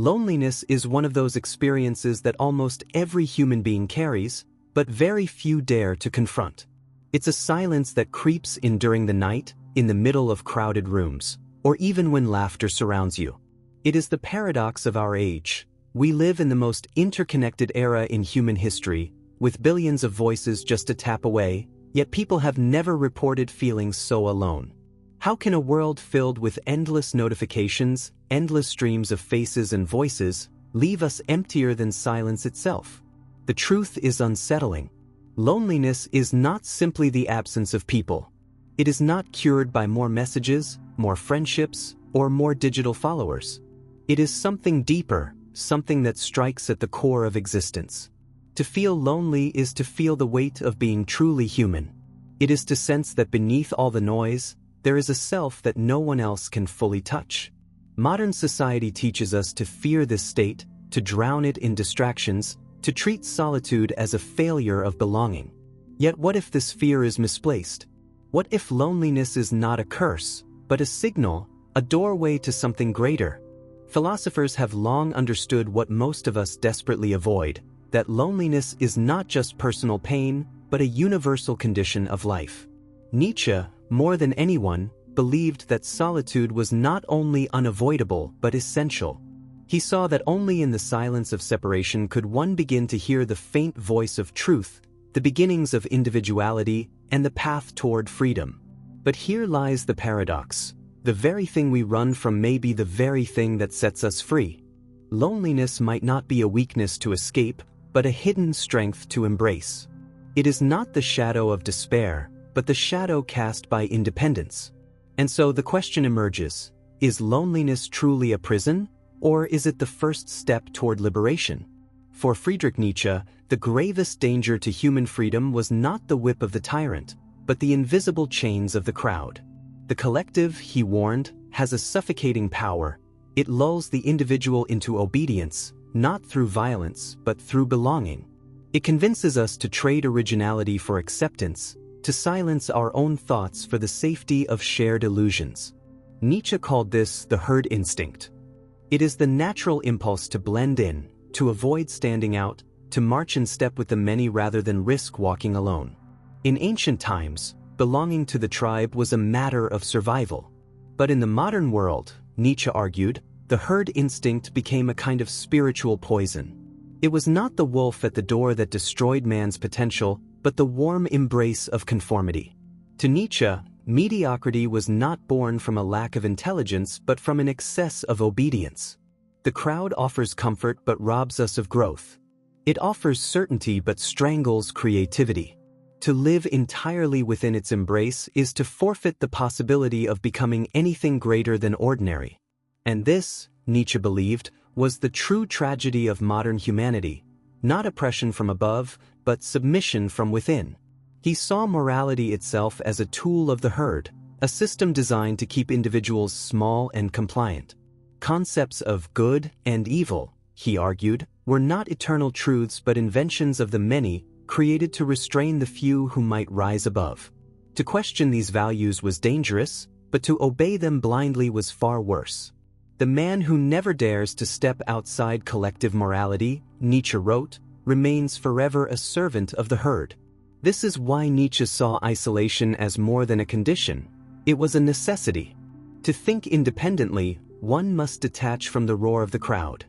Loneliness is one of those experiences that almost every human being carries, but very few dare to confront. It's a silence that creeps in during the night, in the middle of crowded rooms, or even when laughter surrounds you. It is the paradox of our age. We live in the most interconnected era in human history, with billions of voices just a tap away, yet people have never reported feeling so alone. How can a world filled with endless notifications, endless streams of faces and voices, leave us emptier than silence itself? The truth is unsettling. Loneliness is not simply the absence of people. It is not cured by more messages, more friendships, or more digital followers. It is something deeper, something that strikes at the core of existence. To feel lonely is to feel the weight of being truly human. It is to sense that beneath all the noise, there is a self that no one else can fully touch. Modern society teaches us to fear this state, to drown it in distractions, to treat solitude as a failure of belonging. Yet what if this fear is misplaced? What if loneliness is not a curse, but a signal, a doorway to something greater? Philosophers have long understood what most of us desperately avoid, that loneliness is not just personal pain, but a universal condition of life. Nietzsche, more than anyone, believed that solitude was not only unavoidable but essential. He saw that only in the silence of separation could one begin to hear the faint voice of truth, the beginnings of individuality, and the path toward freedom. But here lies the paradox. The very thing we run from may be the very thing that sets us free. Loneliness might not be a weakness to escape, but a hidden strength to embrace. It is not the shadow of despair, but the shadow cast by independence. And so the question emerges, is loneliness truly a prison, or is it the first step toward liberation? For Friedrich Nietzsche, the gravest danger to human freedom was not the whip of the tyrant, but the invisible chains of the crowd. The collective, he warned, has a suffocating power. It lulls the individual into obedience, not through violence, but through belonging. It convinces us to trade originality for acceptance, to silence our own thoughts for the safety of shared illusions. Nietzsche called this the herd instinct. It is the natural impulse to blend in, to avoid standing out, to march in step with the many rather than risk walking alone. In ancient times, belonging to the tribe was a matter of survival. But in the modern world, Nietzsche argued, the herd instinct became a kind of spiritual poison. It was not the wolf at the door that destroyed man's potential, but the warm embrace of conformity. To Nietzsche, mediocrity was not born from a lack of intelligence but from an excess of obedience. The crowd offers comfort but robs us of growth. It offers certainty but strangles creativity. To live entirely within its embrace is to forfeit the possibility of becoming anything greater than ordinary. And this, Nietzsche believed, was the true tragedy of modern humanity, not oppression from above, but submission from within. He saw morality itself as a tool of the herd, a system designed to keep individuals small and compliant. Concepts of good and evil, he argued, were not eternal truths but inventions of the many, created to restrain the few who might rise above. To question these values was dangerous, but to obey them blindly was far worse. The man who never dares to step outside collective morality, Nietzsche wrote, remains forever a servant of the herd. This is why Nietzsche saw isolation as more than a condition. It was a necessity. To think independently, one must detach from the roar of the crowd.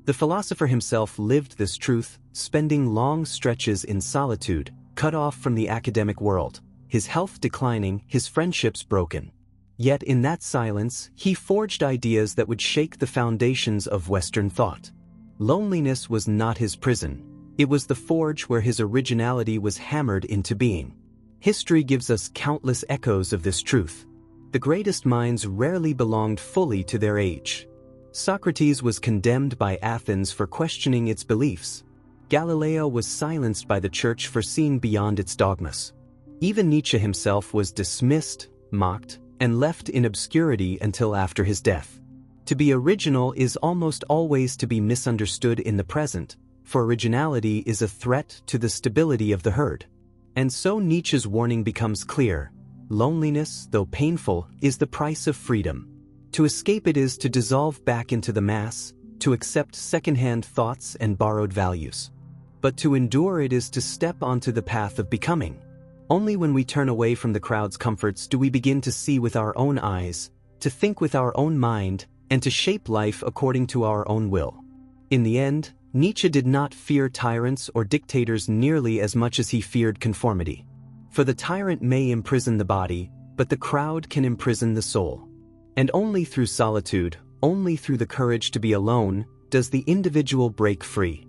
The philosopher himself lived this truth, spending long stretches in solitude, cut off from the academic world, his health declining, his friendships broken. Yet in that silence, he forged ideas that would shake the foundations of Western thought. Loneliness was not his prison. It was the forge where his originality was hammered into being. History gives us countless echoes of this truth. The greatest minds rarely belonged fully to their age. Socrates was condemned by Athens for questioning its beliefs. Galileo was silenced by the church for seeing beyond its dogmas. Even Nietzsche himself was dismissed, mocked, and left in obscurity until after his death. To be original is almost always to be misunderstood in the present, for originality is a threat to the stability of the herd. And so Nietzsche's warning becomes clear. Loneliness, though painful, is the price of freedom. To escape it is to dissolve back into the mass, to accept second-hand thoughts and borrowed values. But to endure it is to step onto the path of becoming. Only when we turn away from the crowd's comforts do we begin to see with our own eyes, to think with our own mind, and to shape life according to our own will. In the end, Nietzsche did not fear tyrants or dictators nearly as much as he feared conformity. For the tyrant may imprison the body, but the crowd can imprison the soul. And only through solitude, only through the courage to be alone, does the individual break free.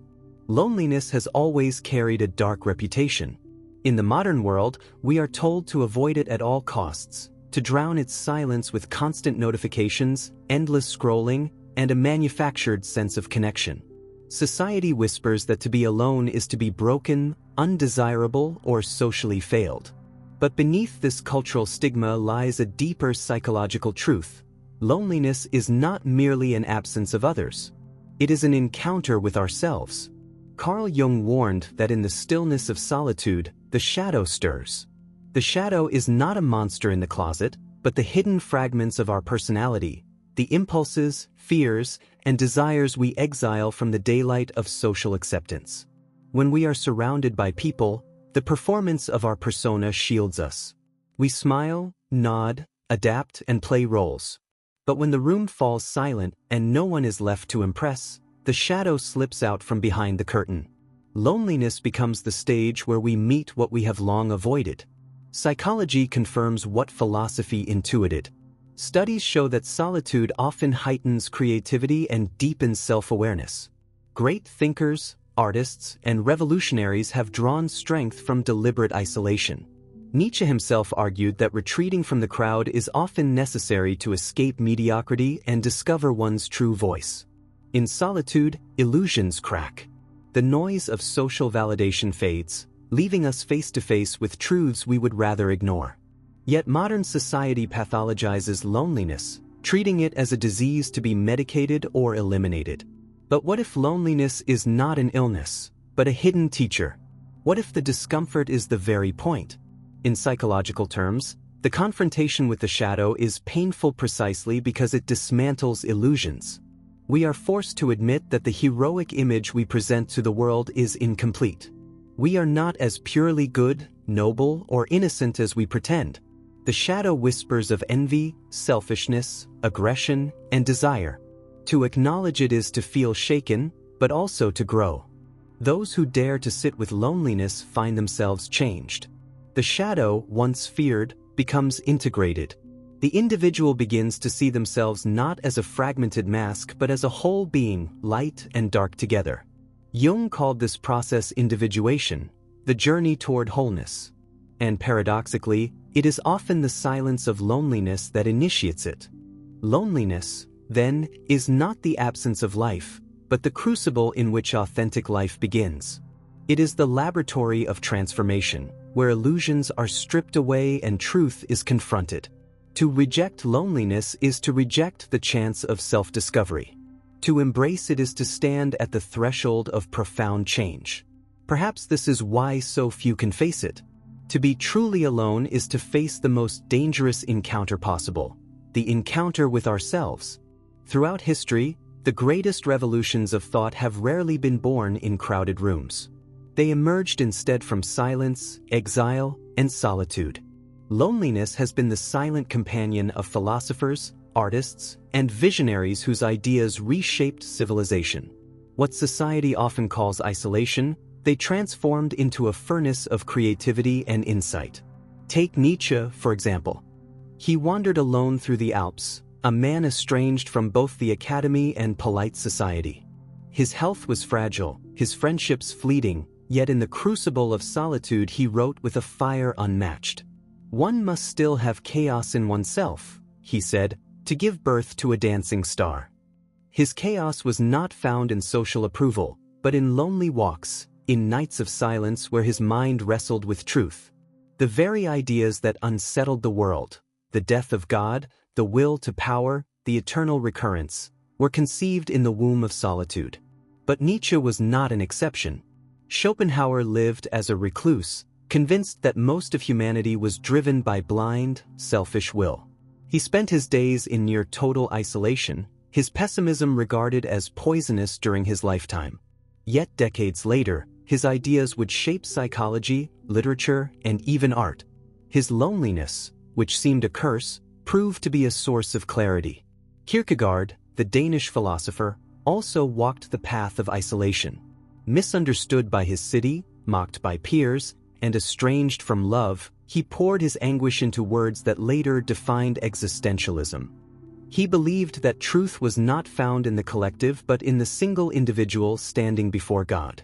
Loneliness has always carried a dark reputation. In the modern world, we are told to avoid it at all costs, to drown its silence with constant notifications, endless scrolling, and a manufactured sense of connection. Society whispers that to be alone is to be broken, undesirable, or socially failed. But beneath this cultural stigma lies a deeper psychological truth. Loneliness is not merely an absence of others. It is an encounter with ourselves. Carl Jung warned that in the stillness of solitude, the shadow stirs. The shadow is not a monster in the closet, but the hidden fragments of our personality, the impulses, fears, and desires we exile from the daylight of social acceptance. When we are surrounded by people, the performance of our persona shields us. We smile, nod, adapt, and play roles. But when the room falls silent and no one is left to impress, the shadow slips out from behind the curtain. Loneliness becomes the stage where we meet what we have long avoided. Psychology confirms what philosophy intuited. Studies show that solitude often heightens creativity and deepens self-awareness. Great thinkers, artists, and revolutionaries have drawn strength from deliberate isolation. Nietzsche himself argued that retreating from the crowd is often necessary to escape mediocrity and discover one's true voice. In solitude, illusions crack. The noise of social validation fades, leaving us face to face with truths we would rather ignore. Yet modern society pathologizes loneliness, treating it as a disease to be medicated or eliminated. But what if loneliness is not an illness, but a hidden teacher? What if the discomfort is the very point? In psychological terms, the confrontation with the shadow is painful precisely because it dismantles illusions. We are forced to admit that the heroic image we present to the world is incomplete. We are not as purely good, noble, or innocent as we pretend. The shadow whispers of envy, selfishness, aggression, and desire. To acknowledge it is to feel shaken, but also to grow. Those who dare to sit with loneliness find themselves changed. The shadow, once feared, becomes integrated. The individual begins to see themselves not as a fragmented mask but as a whole being, light and dark together. Jung called this process individuation, the journey toward wholeness. And paradoxically, it is often the silence of loneliness that initiates it. Loneliness, then, is not the absence of life, but the crucible in which authentic life begins. It is the laboratory of transformation, where illusions are stripped away and truth is confronted. To reject loneliness is to reject the chance of self-discovery. To embrace it is to stand at the threshold of profound change. Perhaps this is why so few can face it. To be truly alone is to face the most dangerous encounter possible, the encounter with ourselves. Throughout history, the greatest revolutions of thought have rarely been born in crowded rooms. They emerged instead from silence, exile, and solitude. Loneliness has been the silent companion of philosophers, artists, and visionaries whose ideas reshaped civilization. What society often calls isolation, they transformed into a furnace of creativity and insight. Take Nietzsche, for example. He wandered alone through the Alps, a man estranged from both the academy and polite society. His health was fragile, his friendships fleeting, yet in the crucible of solitude he wrote with a fire unmatched. One must still have chaos in oneself, he said, to give birth to a dancing star. His chaos was not found in social approval, but in lonely walks, in nights of silence where his mind wrestled with truth. The very ideas that unsettled the world, the death of God, the will to power, the eternal recurrence, were conceived in the womb of solitude. But Nietzsche was not an exception. Schopenhauer lived as a recluse, convinced that most of humanity was driven by blind, selfish will. He spent his days in near total isolation, his pessimism regarded as poisonous during his lifetime. Yet decades later, his ideas would shape psychology, literature, and even art. His loneliness, which seemed a curse, proved to be a source of clarity. Kierkegaard, the Danish philosopher, also walked the path of isolation. Misunderstood by his city, mocked by peers, and estranged from love, he poured his anguish into words that later defined existentialism. He believed that truth was not found in the collective but in the single individual standing before God.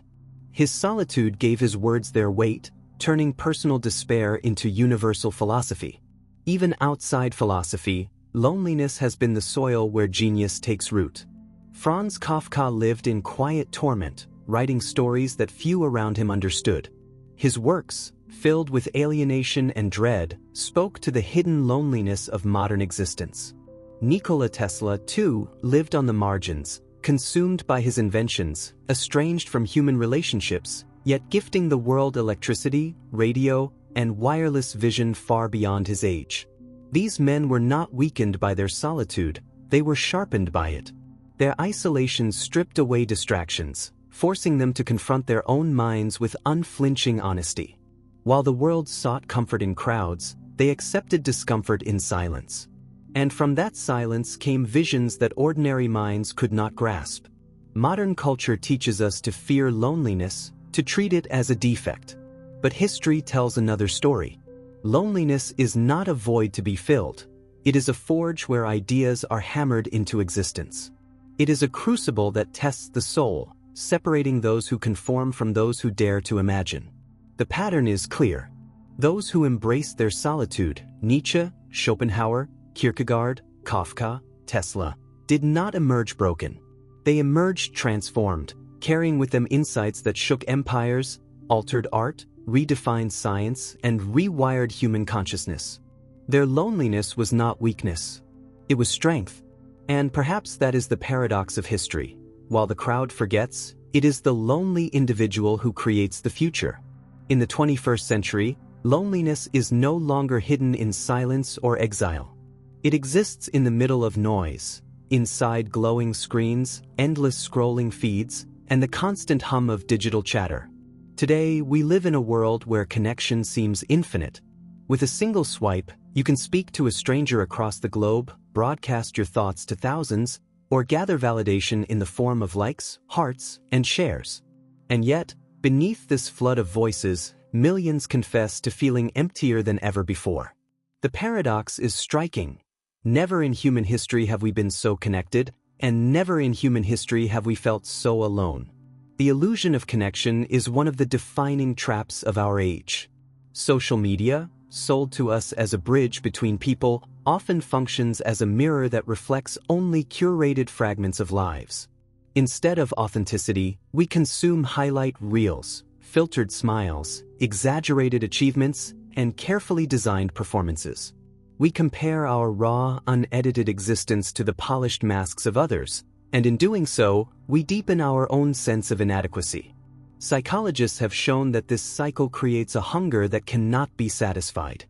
His solitude gave his words their weight, turning personal despair into universal philosophy. Even outside philosophy, loneliness has been the soil where genius takes root. Franz Kafka lived in quiet torment, writing stories that few around him understood. His works, filled with alienation and dread, spoke to the hidden loneliness of modern existence. Nikola Tesla, too, lived on the margins, consumed by his inventions, estranged from human relationships, yet gifting the world electricity, radio, and wireless vision far beyond his age. These men were not weakened by their solitude, they were sharpened by it. Their isolation stripped away distractions, forcing them to confront their own minds with unflinching honesty. While the world sought comfort in crowds, they accepted discomfort in silence. And from that silence came visions that ordinary minds could not grasp. Modern culture teaches us to fear loneliness, to treat it as a defect. But history tells another story. Loneliness is not a void to be filled. It is a forge where ideas are hammered into existence. It is a crucible that tests the soul, separating those who conform from those who dare to imagine. The pattern is clear. Those who embraced their solitude, Nietzsche, Schopenhauer, Kierkegaard, Kafka, Tesla, did not emerge broken. They emerged transformed, carrying with them insights that shook empires, altered art, redefined science, and rewired human consciousness. Their loneliness was not weakness. It was strength. And perhaps that is the paradox of history. While the crowd forgets, it is the lonely individual who creates the future. In the 21st century, loneliness is no longer hidden in silence or exile. It exists in the middle of noise, inside glowing screens, endless scrolling feeds, and the constant hum of digital chatter. Today, we live in a world where connection seems infinite. With a single swipe, you can speak to a stranger across the globe, broadcast your thoughts to thousands, or gather validation in the form of likes, hearts, and shares. And yet, beneath this flood of voices, millions confess to feeling emptier than ever before. The paradox is striking. Never in human history have we been so connected, and never in human history have we felt so alone. The illusion of connection is one of the defining traps of our age. Social media, sold to us as a bridge between people, often functions as a mirror that reflects only curated fragments of lives. Instead of authenticity, we consume highlight reels, filtered smiles, exaggerated achievements, and carefully designed performances. We compare our raw, unedited existence to the polished masks of others, and in doing so, we deepen our own sense of inadequacy. Psychologists have shown that this cycle creates a hunger that cannot be satisfied.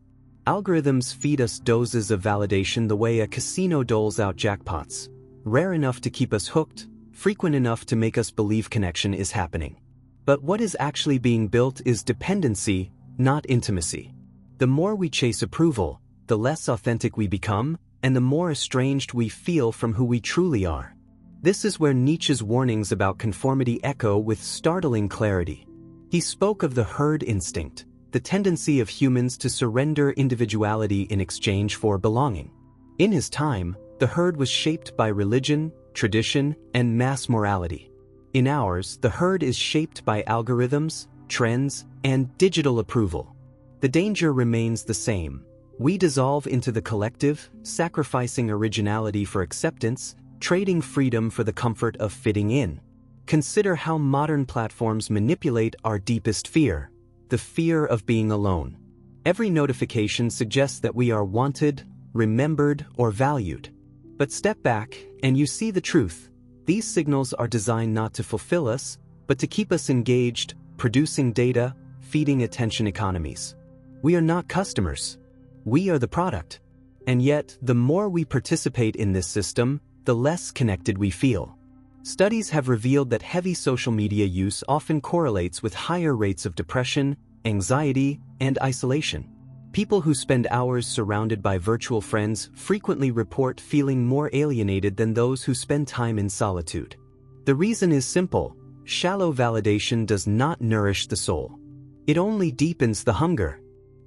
Algorithms feed us doses of validation the way a casino doles out jackpots, rare enough to keep us hooked, frequent enough to make us believe connection is happening. But what is actually being built is dependency, not intimacy. The more we chase approval, the less authentic we become, and the more estranged we feel from who we truly are. This is where Nietzsche's warnings about conformity echo with startling clarity. He spoke of the herd instinct, the tendency of humans to surrender individuality in exchange for belonging. In his time, the herd was shaped by religion, tradition, and mass morality. In ours, the herd is shaped by algorithms, trends, and digital approval. The danger remains the same. We dissolve into the collective, sacrificing originality for acceptance, trading freedom for the comfort of fitting in. Consider how modern platforms manipulate our deepest fear, the fear of being alone. Every notification suggests that we are wanted, remembered, or valued. But step back, and you see the truth. These signals are designed not to fulfill us, but to keep us engaged, producing data, feeding attention economies. We are not customers. We are the product. And yet, the more we participate in this system, the less connected we feel. Studies have revealed that heavy social media use often correlates with higher rates of depression, anxiety, and isolation. People who spend hours surrounded by virtual friends frequently report feeling more alienated than those who spend time in solitude. The reason is simple: shallow validation does not nourish the soul. It only deepens the hunger.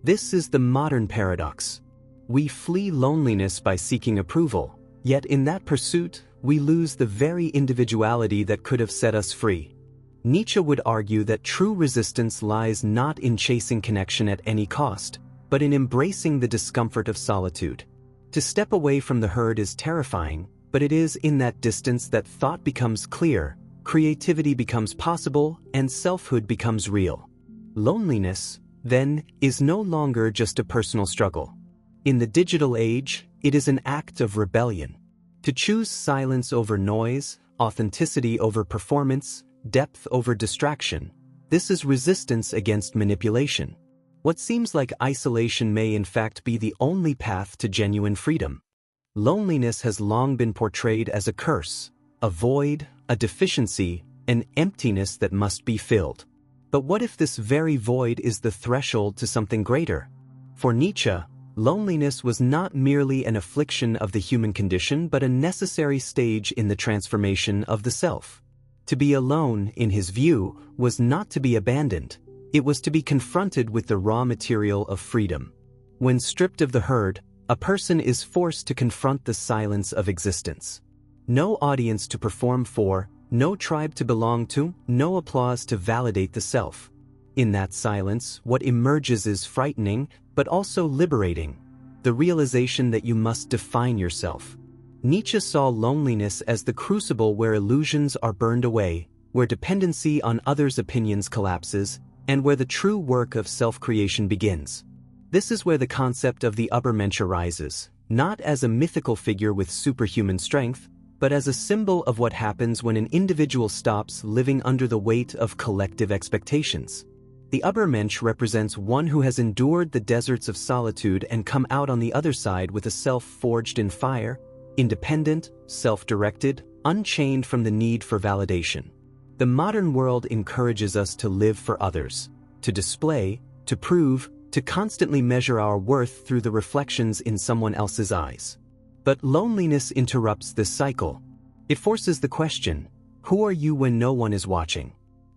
This is the modern paradox. We flee loneliness by seeking approval, yet in that pursuit, we lose the very individuality that could have set us free. Nietzsche would argue that true resistance lies not in chasing connection at any cost, but in embracing the discomfort of solitude. To step away from the herd is terrifying, but it is in that distance that thought becomes clear, creativity becomes possible, and selfhood becomes real. Loneliness, then, is no longer just a personal struggle. In the digital age, it is an act of rebellion. To choose silence over noise, authenticity over performance, depth over distraction, this is resistance against manipulation. What seems like isolation may in fact be the only path to genuine freedom. Loneliness has long been portrayed as a curse, a void, a deficiency, an emptiness that must be filled. But what if this very void is the threshold to something greater? For Nietzsche, loneliness was not merely an affliction of the human condition but a necessary stage in the transformation of the self. To be alone, in his view, was not to be abandoned. It was to be confronted with the raw material of freedom. When stripped of the herd, a person is forced to confront the silence of existence. No audience to perform for, no tribe to belong to, no applause to validate the self. In that silence, what emerges is frightening, but also liberating. The realization that you must define yourself. Nietzsche saw loneliness as the crucible where illusions are burned away, where dependency on others' opinions collapses, and where the true work of self-creation begins. This is where the concept of the Übermensch arises, not as a mythical figure with superhuman strength, but as a symbol of what happens when an individual stops living under the weight of collective expectations. The Übermensch represents one who has endured the deserts of solitude and come out on the other side with a self forged in fire, independent, self-directed, unchained from the need for validation. The modern world encourages us to live for others, to display, to prove, to constantly measure our worth through the reflections in someone else's eyes. But loneliness interrupts this cycle. It forces the question, who are you when no one is watching?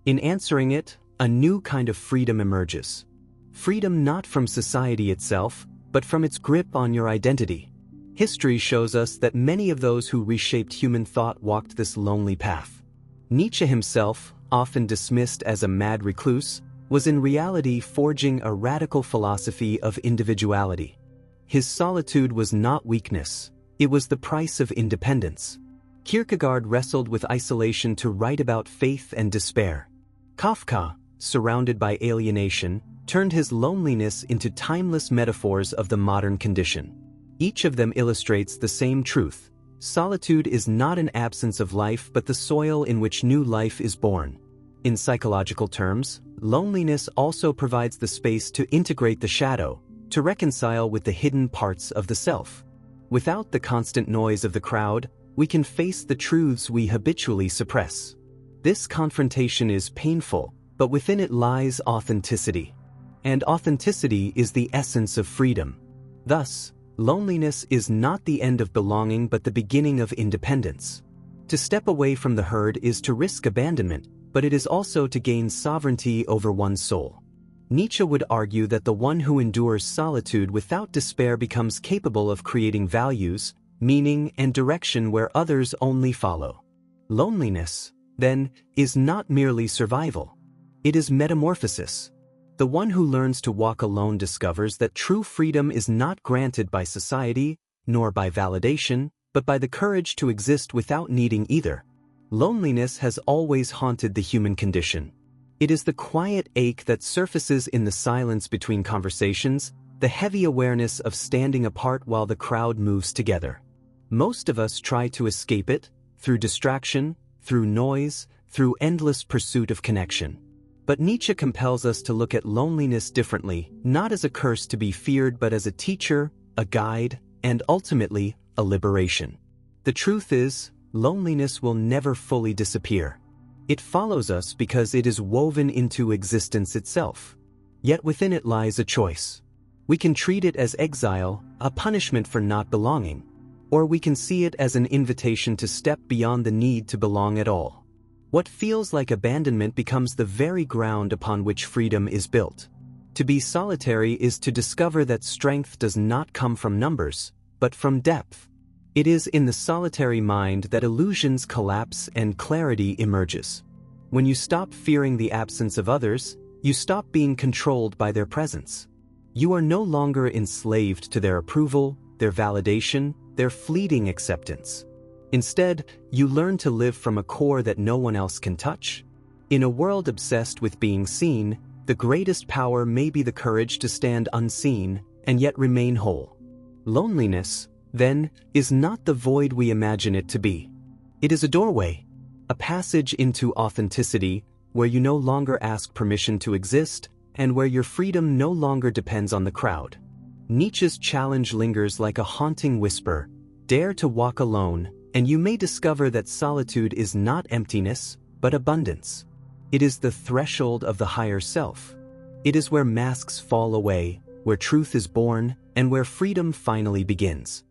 In answering it, a new kind of freedom emerges. Freedom not from society itself, but from its grip on your identity. History shows us that many of those who reshaped human thought walked this lonely path. Nietzsche himself, often dismissed as a mad recluse, was in reality forging a radical philosophy of individuality. His solitude was not weakness, it was the price of independence. Kierkegaard wrestled with isolation to write about faith and despair. Kafka, surrounded by alienation, turned his loneliness into timeless metaphors of the modern condition. Each of them illustrates the same truth. Solitude is not an absence of life but the soil in which new life is born. In psychological terms, loneliness also provides the space to integrate the shadow, to reconcile with the hidden parts of the self. Without the constant noise of the crowd, we can face the truths we habitually suppress. This confrontation is painful, but within it lies authenticity. And authenticity is the essence of freedom. Thus, loneliness is not the end of belonging but the beginning of independence. To step away from the herd is to risk abandonment, but it is also to gain sovereignty over one's soul. Nietzsche would argue that the one who endures solitude without despair becomes capable of creating values, meaning, and direction where others only follow. Loneliness, then, is not merely survival. It is metamorphosis. The one who learns to walk alone discovers that true freedom is not granted by society, nor by validation, but by the courage to exist without needing either. Loneliness has always haunted the human condition. It is the quiet ache that surfaces in the silence between conversations, the heavy awareness of standing apart while the crowd moves together. Most of us try to escape it, through distraction, through noise, through endless pursuit of connection. But Nietzsche compels us to look at loneliness differently, not as a curse to be feared but as a teacher, a guide, and ultimately, a liberation. The truth is, loneliness will never fully disappear. It follows us because it is woven into existence itself. Yet within it lies a choice. We can treat it as exile, a punishment for not belonging, or we can see it as an invitation to step beyond the need to belong at all. What feels like abandonment becomes the very ground upon which freedom is built. To be solitary is to discover that strength does not come from numbers, but from depth. It is in the solitary mind that illusions collapse and clarity emerges. When you stop fearing the absence of others, you stop being controlled by their presence. You are no longer enslaved to their approval, their validation, their fleeting acceptance. Instead, you learn to live from a core that no one else can touch. In a world obsessed with being seen, the greatest power may be the courage to stand unseen and yet remain whole. Loneliness, then, is not the void we imagine it to be. It is a doorway, a passage into authenticity where you no longer ask permission to exist and where your freedom no longer depends on the crowd. Nietzsche's challenge lingers like a haunting whisper: dare to walk alone, and you may discover that solitude is not emptiness, but abundance. It is the threshold of the higher self. It is where masks fall away, where truth is born, and where freedom finally begins.